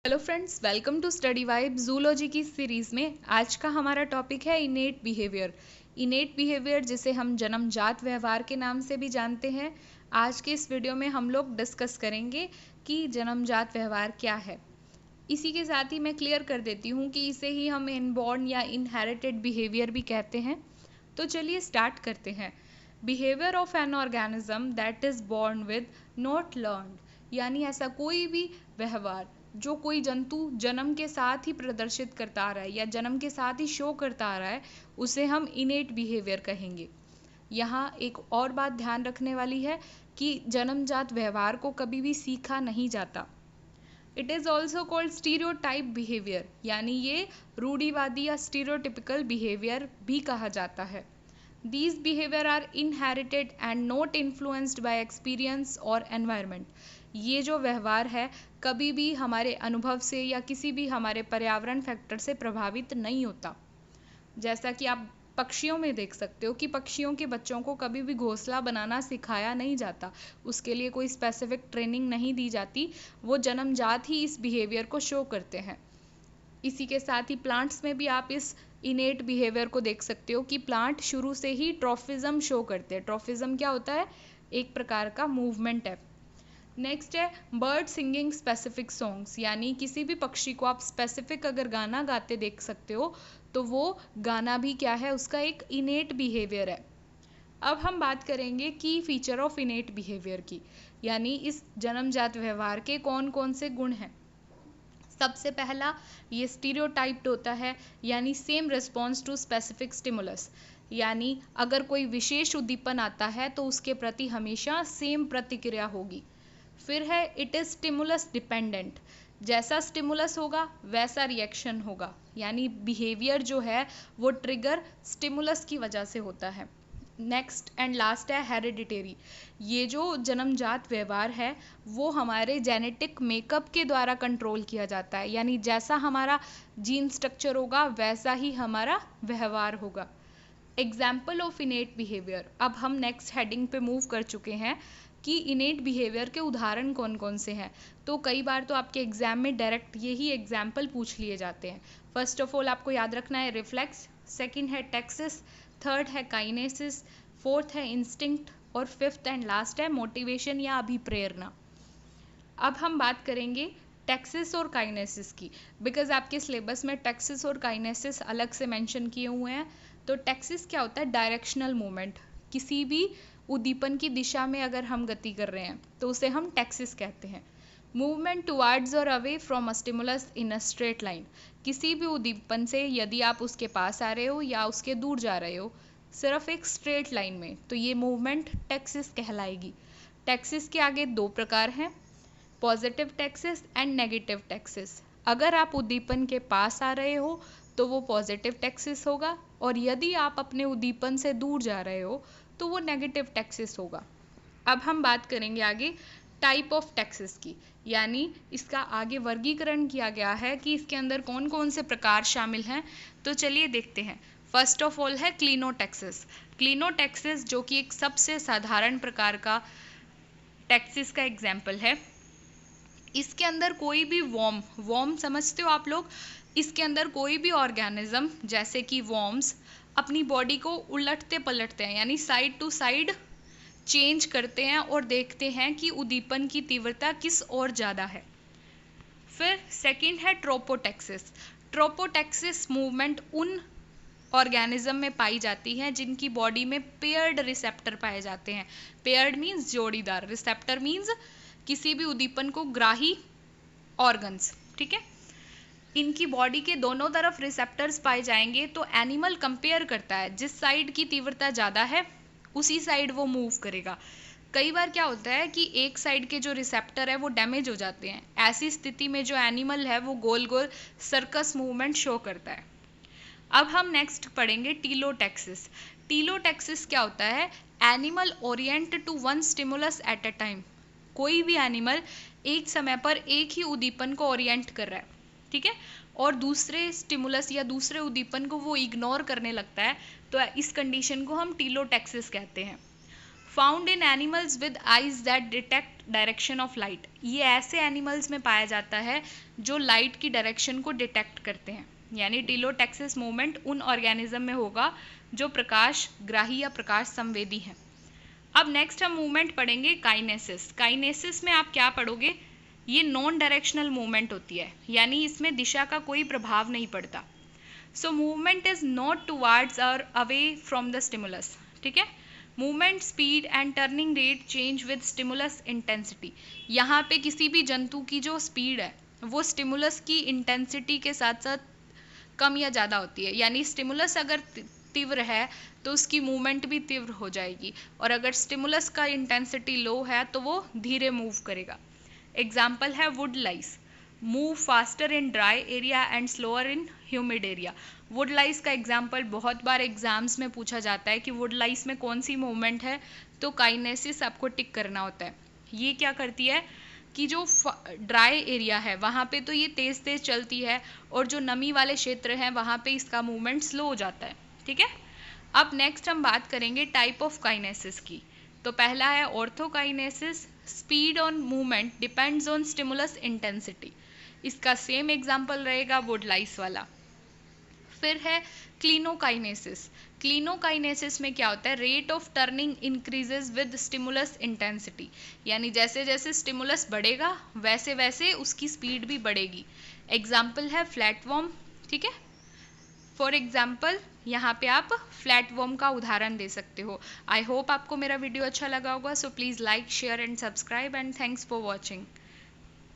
Hello friends, welcome to study vibe zoology की series में। आज का हमारा टॉपिक है इनेट बिहेवियर। इनेट बिहेवियर जिसे हम जन्मजात व्यवहार के नाम से भी जानते हैं। आज के इस वीडियो में हम लोग डिस्कस करेंगे कि जन्मजात व्यवहार क्या है। इसी के साथ ही मैं क्लियर कर देती हूँ कि इसे ही हम इनबॉर्न या इनहेरिटेड बिहेवियर भी कहते हैं। तो चलिए स्टार्ट करते हैं। Behaviour of an organism that is born with not learned, यानी ऐसा कोई भी व्यवहार जो कोई जंतु जन्म के साथ ही प्रदर्शित करता आ रहा है या जन्म के साथ ही शो करता आ रहा है, उसे हम इनेट बिहेवियर कहेंगे। यहाँ एक और बात ध्यान रखने वाली है कि जन्मजात व्यवहार को कभी भी सीखा नहीं जाता। It is also called stereotype behaviour, यानी ये रूढ़िवादी या स्टीरियोटिपिकल बिहेवियर भी कहा जाता है। These behavior are inherited and not influenced by experience और environment। ये जो व्यवहार है कभी भी हमारे अनुभव से या किसी भी हमारे पर्यावरण फैक्टर से प्रभावित नहीं होता। जैसा कि आप पक्षियों में देख सकते हो कि पक्षियों के बच्चों को कभी भी घोंसला बनाना सिखाया नहीं जाता, उसके लिए कोई स्पेसिफिक ट्रेनिंग नहीं दी जाती, वो जन्मजात ही इस बिहेवियर को शो करते हैं। इसी के साथ ही प्लांट्स में भी आप इस इनेट बिहेवियर को देख सकते हो कि प्लांट शुरू से ही ट्रॉफिज्म शो करते हैं। ट्रॉफिज्म क्या होता है? एक प्रकार का मूवमेंट है। नेक्स्ट है बर्ड सिंगिंग स्पेसिफिक सॉन्ग्स, यानी किसी भी पक्षी को आप स्पेसिफिक अगर गाना गाते देख सकते हो तो वो गाना भी क्या है, उसका एक इनेट बिहेवियर है। अब हम बात करेंगे की फीचर ऑफ इनेट बिहेवियर की, यानी इस जन्मजात व्यवहार के कौन कौन से गुण हैं। सबसे पहला, ये स्टीरियोटाइप्ड होता है, यानी same response to specific stimulus, यानी अगर कोई विशेष उद्दीपन आता है तो उसके प्रति हमेशा सेम प्रतिक्रिया होगी। फिर है इट इज़ स्टिमुलस डिपेंडेंट, जैसा स्टिमुलस होगा वैसा रिएक्शन होगा, यानी बिहेवियर जो है वो ट्रिगर स्टिमुलस की वजह से होता है। नेक्स्ट एंड लास्ट है हेरिडिटरी। ये जो जन्मजात व्यवहार है वो हमारे जेनेटिक मेकअप के द्वारा कंट्रोल किया जाता है, यानी जैसा हमारा जीन स्ट्रक्चर होगा वैसा ही हमारा व्यवहार होगा। Example of इनेट behaviour. अब हम नेक्स्ट हेडिंग पे मूव कर चुके हैं कि इनेट बिहेवियर के उदाहरण कौन कौन से हैं। तो कई बार तो आपके एग्जाम में डायरेक्ट यही एग्जाम्पल पूछ लिए जाते हैं। फर्स्ट ऑफ ऑल आपको याद रखना है रिफ्लेक्स, सेकंड है टेक्सिस, थर्ड है काइनेसिस, फोर्थ है इंस्टिंक्ट और फिफ्थ एंड लास्ट है मोटिवेशन या अभिप्रेरणा। अब हम बात करेंगे टेक्सिस और काइनेसिस की, बिकॉज आपके सिलेबस में टेक्सिस और काइनेसिस अलग से मेंशन किए हुए हैं। तो टेक्सिस क्या होता है? Directional movement. किसी भी उद्दीपन की दिशा में अगर हम गति कर रहे हैं तो उसे हम टेक्सिस कहते हैं। मूवमेंट टुवार्ड्स और away from a stimulus in a straight line, किसी भी उद्दीपन से यदि आप उसके पास आ रहे हो या उसके दूर जा रहे हो सिर्फ एक स्ट्रेट लाइन में, तो ये मूवमेंट टेक्सिस कहलाएगी। टेक्सिस के आगे दो प्रकार हैं, positive Texas and negative Texas. अगर आप उद्दीपन के पास आ रहे हो तो वो पॉजिटिव टेक्सिस होगा, और यदि आप अपने उद्दीपन से दूर जा रहे हो तो वो नेगेटिव टेक्सिस होगा। अब हम बात करेंगे आगे टाइप ऑफ टेक्सिस की, यानी इसका आगे वर्गीकरण किया गया है कि इसके अंदर कौन कौन से प्रकार शामिल हैं। तो चलिए देखते हैं। फर्स्ट ऑफ ऑल है क्लिनोटेक्सिस। क्लिनोटेक्सिस जो कि एक सबसे साधारण प्रकार का टेक्सिस का एग्जाम्पल है। इसके अंदर कोई भी वॉर्म समझते हो आप लोग, इसके अंदर कोई भी ऑर्गेनिज्म जैसे कि वॉर्म्स अपनी बॉडी को उलटते पलटते हैं, यानी साइड टू साइड चेंज करते हैं और देखते हैं कि उद्दीपन की तीव्रता किस ओर ज़्यादा है। फिर सेकंड है ट्रोपोटेक्सिस। ट्रोपोटेक्सिस मूवमेंट उन ऑर्गेनिज्म में पाई जाती है जिनकी बॉडी में पेयर्ड रिसेप्टर पाए जाते हैं। पेयर्ड मीन्स जोड़ीदार, रिसेप्टर मीन्स किसी भी उद्दीपन को ग्राही ऑर्गन्स, ठीक है। इनकी बॉडी के दोनों तरफ रिसेप्टर्स पाए जाएंगे तो एनिमल कंपेयर करता है, जिस साइड की तीव्रता ज़्यादा है उसी साइड वो मूव करेगा। कई बार क्या होता है कि एक साइड के जो रिसेप्टर है वो डैमेज हो जाते हैं, ऐसी स्थिति में जो एनिमल है वो गोल गोल सर्कस मूवमेंट शो करता है। अब हम नेक्स्ट पढ़ेंगे टीलोटेक्सिस। टीलोटेक्सिस क्या होता है? Animal orient to one stimulus at a time. कोई भी एनिमल एक समय पर एक ही उद्दीपन को ओरिएंट कर रहा है, ठीक है, और दूसरे स्टिमुलस या दूसरे उद्दीपन को वो इग्नोर करने लगता है, तो इस कंडीशन को हम टीलोटेक्सिस कहते हैं। Found in animals with eyes that detect direction of light. ये ऐसे एनिमल्स में पाया जाता है जो लाइट की डायरेक्शन को डिटेक्ट करते हैं, यानी टीलोटैक्सिस मूवमेंट उन ऑर्गेनिज्म में होगा जो प्रकाश ग्राही या प्रकाश संवेदी हैं। अब नेक्स्ट हम मूवमेंट पढ़ेंगे काइनेसिस। काइनेसिस में आप क्या पढ़ोगे, ये नॉन डायरेक्शनल मूवमेंट होती है, यानी इसमें दिशा का कोई प्रभाव नहीं पड़ता। So movement is not towards और अवे फ्रॉम द स्टिमुलस, ठीक है। Movement speed and turning rate change with stimulus intensity. यहाँ पे किसी भी जंतु की जो स्पीड है वो स्टिमुलस की इंटेंसिटी के साथ साथ कम या ज़्यादा होती है, यानी स्टिमुलस अगर तीव्र है तो उसकी मूवमेंट भी तीव्र हो जाएगी, और अगर स्टिमुलस का इंटेंसिटी लो है तो वो धीरे मूव करेगा। एग्जाम्पल है wood lice, move faster in dry area and slower in humid area. Wood lice का एग्जाम्पल बहुत बार एग्जाम्स में पूछा जाता है कि वुड लाइस में कौन सी मूवमेंट है, तो काइनेसिस आपको टिक करना होता है। ये क्या करती है कि जो ड्राई एरिया है वहाँ पे तो ये तेज़ तेज़ चलती है, और जो नमी वाले क्षेत्र हैं वहाँ पे इसका मूवमेंट स्लो हो जाता है, ठीक है। अब नेक्स्ट हम बात करेंगे टाइप ऑफ काइनेसिस की। तो पहला है orthokinesis, speed on movement depends on stimulus intensity. इसका सेम एग्जाम्पल रहेगा वुड लाइस वाला। फिर है क्लिनोकाइनेसिस। क्लिनोकाइनेसिस में क्या होता है, rate of turning increases with stimulus intensity, यानी जैसे जैसे स्टिमुलस बढ़ेगा वैसे वैसे उसकी स्पीड भी बढ़ेगी। एग्जाम्पल है फ्लैटवर्म, ठीक है। फॉर एग्जाम्पल यहाँ पे आप फ्लैटवर्म का उदाहरण दे सकते हो। आई होप आपको मेरा वीडियो अच्छा लगा होगा, so please like share and subscribe and thanks for watching.